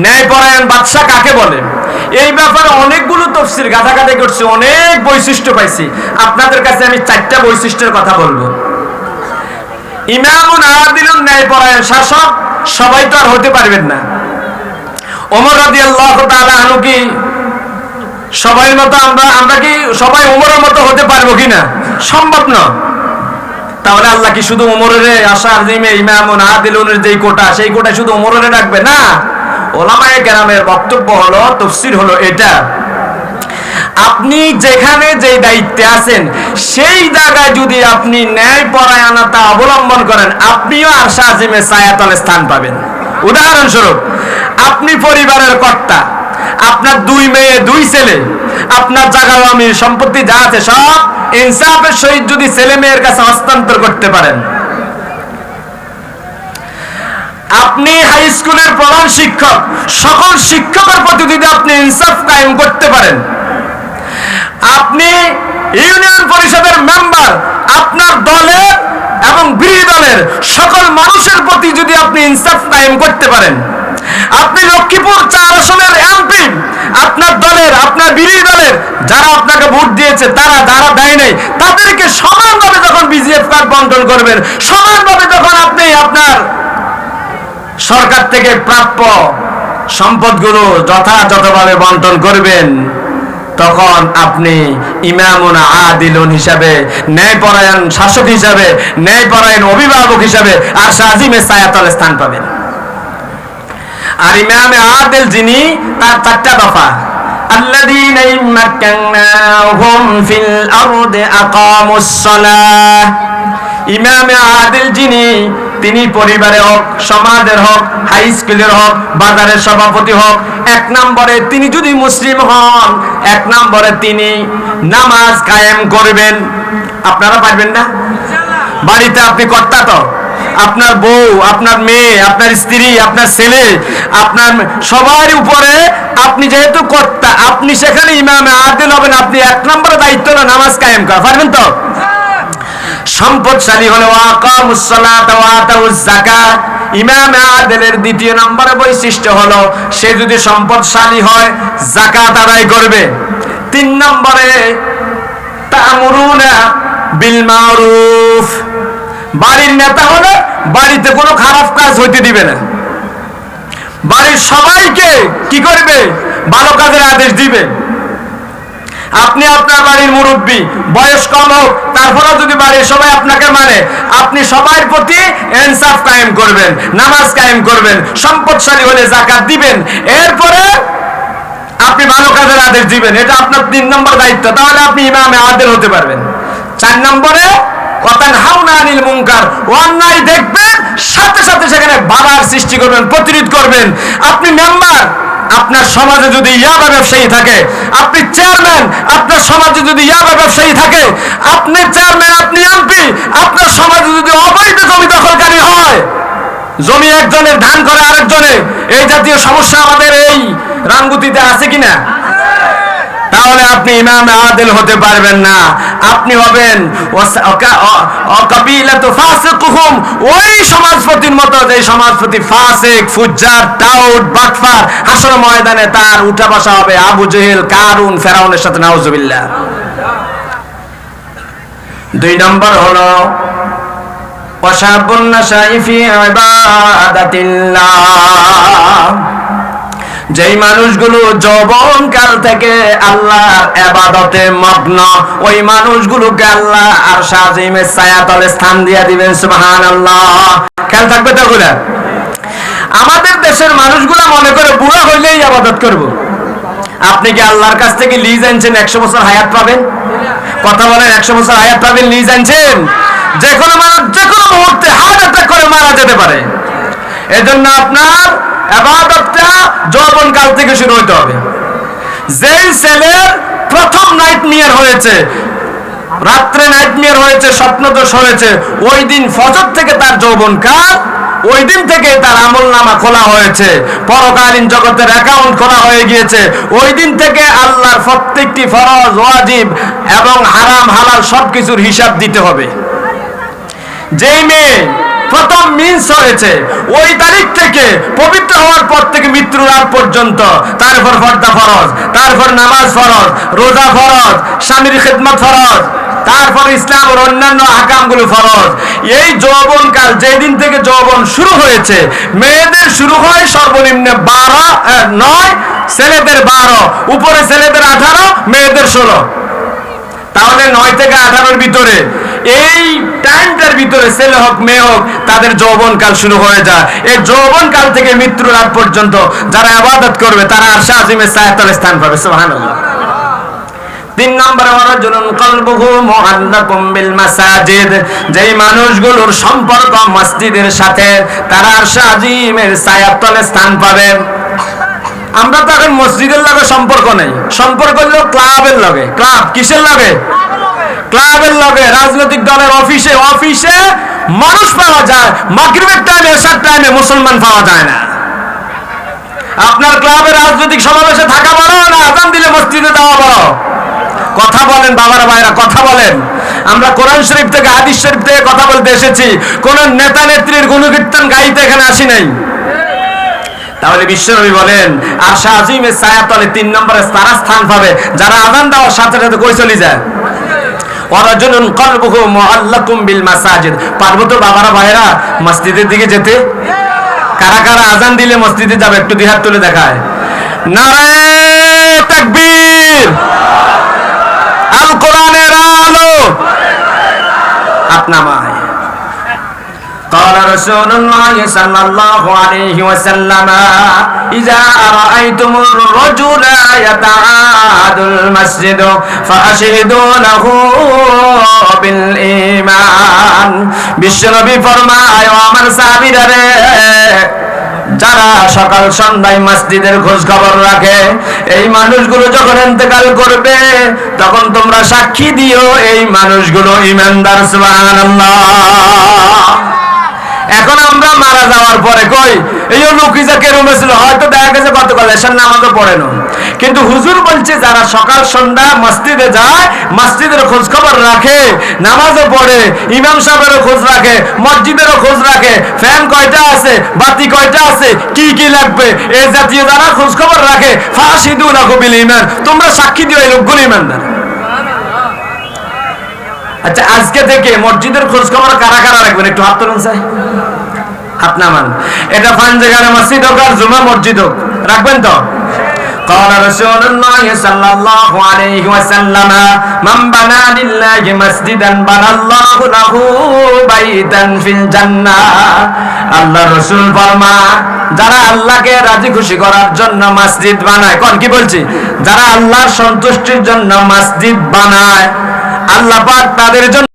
ন্যায়পরায়ণ বাদশা কাকে বলে? এই ব্যাপারে অনেকগুলো তাফসীর গাদাগাদি করছে, অনেক বৈশিষ্ট্য পাইছি। আপনাদের কাছে আমি 4টা বৈশিষ্ট্যের কথা বলবো। ইমামুন আদিলুন, ন্যায়পরায়ণ শাসক সবাই তো আর হতে পারবেন না। ওমর রাদিয়াল্লাহু তাআলা আনহু কি সবাই মতো আমরা কি সবাই ওমরের মতো হতে পারবো কিনা? সম্ভব না। তাহলে আল্লাহ কি শুধু ওমরের আশার জিমে ইমামুন আদিলুনের যেই কোটা, সেই কোটা শুধু ওমরের রাখবে না? ওলামায়ে কেরামের বক্তব্য হলো, তাফসীর হলো এটা, আপনি যেখানে যে দায়িত্বে আছেন সেই জায়গায় যদি আপনি ন্যায়পরায়ণতা অবলম্বন করেন, আপনিও আরশ আজিমের ছায়াতলে স্থান পাবেন। উদাহরণস্বরূপ, আপনি পরিবারের কর্তা, আপনার 2 মেয়ে 2 ছেলে, আপনার জায়গা জমি সম্পত্তি যা আছে সব ইনসাফের সহিত যদি ছেলে মেয়ের কাছে হস্তান্তর করতে পারেন, আপনি হাই স্কুলের প্রধান শিক্ষক, সকল শিক্ষকের প্রতি যদি আপনি ইনসাফ কায়েম করতে পারেন, আপনি ইউনিয়ন পরিষদের মেম্বার, আপনার দলের এবং বিরোধী দলের সকল মানুষের প্রতি যদি আপনি ইনসাফ কায়েম করতে পারেন, আপনি লক্ষ্মীপুর 4 আসনের এমপি, আপনার দলের আপনার বিরোধী দলের যারা আপনাকে ভোট দিয়েছে তারা যারা দেয় নাই তাদেরকে সমানভাবে যখন বিজিএফ কার্ড বন্টন করবেন, সমানভাবে যখন আপনি আপনার সরকার থেকে প্রাপ্য সম্পদগুলো যথাযথভাবে বন্টন করবেন, তখন আপনি ইমামুন আদিলুন হিসাবে, ন্যায়পরায়ণ শাসক হিসাবে, ন্যায়পরায়ণ অভিভাবক হিসাবে আরশ আজিমের ছায়াতলে স্থান পাবেন। আর ইমামে আদিল যিনি, তার 4টা দফা। আল্লাযীনা ইম্মাক্কানাহুম ফিল আরদি আকামুস সালাহ। ইমামে আদিল যিনি, তিনি পরিবারে হোক, সমাজের হোক, হাই স্কুলের হোক, বাজারের সভাপতি হোক, 1 নম্বরে তিনি যদি মুসলিম হন, 1 নম্বরে তিনি নামাজ কায়েম করবেন। আপনারা পারবেন না? বাড়িতে আপনি কর্তা, তো আপনার বউ, আপনার মেয়ে, আপনার স্ত্রী, আপনার ছেলে, আপনার সবার উপরে আপনি যেহেতু কর্তা, আপনি সেখানে ইমামে আদিল হবেন। আপনি 1 নম্বরে দায়িত্ব হলো নামাজ কায়েম করা। পারবেন তো? সম্পদশালী হলো আকামুস সালাত ওয়া আতাউজ যাকাত। ইমামে আদিলের 2 নম্বরে বৈশিষ্ট্য হলো সে যদি সম্পদশালী হয় যাকাত আদায় করবে। 3 নম্বরে তা'মুরুনা বিল মারুফ। বাড়ির নেতা হলে বাড়িতে কোনো খারাপ কাজ হইতে দিবে না, বাড়ির সবাইকে কি করবে? ভালো কাজের আদেশ দিবে। আপনি আপনার বাড়ির মুরব্বী, বয়স কম হোক, তারপরেও যদি বাড়ির সবাই আপনাকে মানে, আপনি সবার প্রতি ইনসাফ কায়েম করবেন, নামাজ কায়েম করবেন, সম্পদশালী হলে যাকাত দিবেন, এরপরে আপনি ভালো কাজের আদেশ দিবেন। এটা আপনার 3 নম্বর দায়িত্ব। তাহলে আপনি ইমামে আদিল হতে পারবেন। 4 নম্বরে ওয়াতানহাউনা আনিল মুনকার, অন্যায় দেখবেন, সাথে সাথে সেখানে বাধার সৃষ্টি করবেন, প্রতিরোধ করবেন। আপনি মেম্বার, আপনার সমাজে যদি ইয়াবা ব্যবসায়ী থাকে, আপনি চেয়ারম্যান, আপনার সমাজে যদি ইয়াবা ব্যবসায়ী থাকে, আপনি চেয়ারম্যান, আপনি এমপি, আপনার সমাজে যদি অবৈধ জমি দখলকারী হয়, জমি একজনের ধান করে আরেকজনের, এই জাতীয় সমস্যা আমাদের এই রাঙ্গুতিতে আছে কিনা? তাহলে আপনি ইমামে আদিল হতে পারবেন না। আপনি হবেন কাবিলাতু ফাসিকুহুম, ওই সমাজপতির মতো যে সমাজপতি ফাসিক, ফুজ্জার, টাউট, বাটফার, হাসর ময়দানে তার উঠা বসা হবে আবু জেহেল, কারুন, ফেরাউনের সাথে, নাউজুবিল্লাহ। 2 নম্বর হলো ওয়াশাবুন নাশাই ফি ইবাদাতিল্লাহ। যেই মানুষগুলো যৌবনকাল থেকে আল্লাহর ইবাদতে মগ্ন, ওই মানুষগুলোকে আল্লাহ আরশ আজিমের ছায়াতলে স্থান দিয়ে দিবেন। সুবহানাল্লাহ। খেয়াল থাকবে তো এগুলা। আমাদের দেশের মানুষগুলো মনে করে বুড়া হইলেই ইবাদত করব। আপনি কি আল্লাহর কাছ থেকে লিজ আনছেন 100 বছর হায়াত পাবেন? কথা বলেন, 100 বছর হায়াত পাবেন লিজ আনছেন? যে কোনো মানুষ যে কোনো মুহূর্তে হার্ট অ্যাটাক করে মারা যেতে পারে। এজন্য আপনার ইবাদতটা যৌবনকাল থেকে শুরু হতে হবে। যেই ছেলের প্রথম নাইটমেয়ার হয়েছে, রাত্রে নাইটমেয়ার হয়েছে, স্বপ্নদোষ হয়েছে, ওই দিন ফজর থেকে তার যৌবনকাল, ওই দিন থেকে তার আমলনামা খোলা হয়েছে, পরকালীন জগতের অ্যাকাউন্ট খোলা হয়ে গিয়েছে। ওই দিন থেকে আল্লাহর প্রত্যেকটি ফরজ, ওয়াজিব এবং হারাম হালাল সবকিছুর হিসাব দিতে হবে। যেই মেয়ে প্রথম মিন্স হয়েছে ওই তারিখ থেকে পবিত্র হওয়ার পর থেকে মৃত্যুর আগ পর্যন্ত তারপর পর্দা ফরজ, তারপর নামাজ ফরজ, রোজা ফরজ, স্বামীর খেদমত ফরজ, তারপর ইসলামের অন্যান্য আকামগুলো ফরজ। এই যৌবনকাল যেদিন থেকে যৌবন শুরু হয়েছে, মেয়েদের শুরু হয় সর্বনিম্ন 9, ছেলেদের 12, উপরে ছেলেদের 18, মেয়েদের 16। তাহলে 9 থেকে 18-র ভিতরে এই টাইমটার ভিতরে ছেলে হোক মেয়ে হোক তাদের যৌবনকাল শুরু হয়ে যায়। এই যৌবনকাল থেকে মৃত্যুর আগ পর্যন্ত যারা ইবাদত করবে তারা আরশে আজিমের ছায়াতলে স্থান পাবে। সুবহানাল্লাহ। 3 নম্বরে ওয়ারাজুলুন কলবুহু মুআল্লাকুম বিল মাসাজিদ, যেই মানুষগুলোর সম্পর্ক মসজিদের সাথে তারা আরশে আজিমের ছায়াতলে স্থান পাবে। আমরা তো এখন মসজিদের লগে সম্পর্ক নেই, সম্পর্ক হলো ক্লাবের লগে। ক্লাব কিসের লগে? ক্লাবের লগে। রাজনৈতিক দলের অফিসে অফিসে মানুষ পাওয়া যায়, মাগরিবের টাইমে এশার টাইমে মুসলমান পাওয়া যায় না। আপনার ক্লাবের রাজনৈতিক সমাবেশে থাকা বড় না আযান দিলে মসজিদে যাওয়া বড়? কথা বলেন বাবারা ভাইরা, কথা বলেন। আমরা কোরআন শরীফ থেকে হাদিস শরীফ থেকে কথা বলতে এসেছি, কোন নেতা নেত্রীর গুণকীর্তন গাইতে এখানে আসি নাই। তাহলে বিশ্বনবী বলেন আরশে আজিমের ছায়াতলে 3 নম্বরে তারা স্থান পাবে যারা আযান দেওয়ার সাথে সাথে কই চলে যায়। ওয়ারাজুলুন কলবুহু মুআল্লাকুম বিল মাসাজিদ। পারবো তো বাবারা ভাইরা মসজিদের দিকে যেতে? কারা কারা আযান দিলে মসজিদে যাবে একটু দুই হাত তুলে দেখায়। নারে তাকবীর, আল কোরআনের আলো আপনামায়। قال رسول الله صلى الله عليه وسلم إذا رأيتم الرجل يتعاهد المسجد فأشهدوا له بالإيمان। বিশ্বনবী ফরমায় ও আমার সাহাবীরা রে, যারা সকাল সন্ধ্যায় মসজিদের খোঁজ খবর রাখে এই মানুষগুলো যখন ইন্তেকাল করবে তখন তোমরা সাক্ষী দিও এই মানুষগুলো ঈমানদার। সুবহানাল্লাহ। এখন আমরা মারা যাওয়ার পরে কই এই লুকিজা কেরম ছিল, হয়তো দেখা গেছে গতকাল এশার নামাজও পড়ে না, কিন্তু হুজুর বলছে যারা সকাল সন্ধ্যা মসজিদে যায়, মসজিদের খোঁজ খবর রাখে, নামাজও পড়ে, ইমাম সাহেবেরও খোঁজ রাখে, মসজিদেরও খোঁজ রাখে, ফ্যান কয়টা আছে, বাতি কয়টা আছে, কি কি লাগবে, এই জাতীয় যারা খোঁজ খবর রাখে ফাশিদু লাহু বিল ঈমান, তোমরা সাক্ষী দিও এই লোকগুলো ঈমানদার। আচ্ছা, আজকে থেকে মসজিদের খোঁজ খবর কারা কারা রাখবেন একটু হাত তুলুন স্যার, হাত নামান। এটা ফানজেগারে মসজিদ হোক আর জুমা মসজিদ হোক, রাখবেন তো? قال رسول الله صلى الله عليه وسلم من بنى لله مسجدا بنى الله له بيتا في الجنة। আল্লাহ রাসূল ফরমায় যারা আল্লাহকে রাজি খুশি করার জন্য মসজিদ বানায়, কোন কি বলছি, যারা আল্লাহর সন্তুষ্টির জন্য মসজিদ বানায় আল্লাহ পাক তাদের জন্য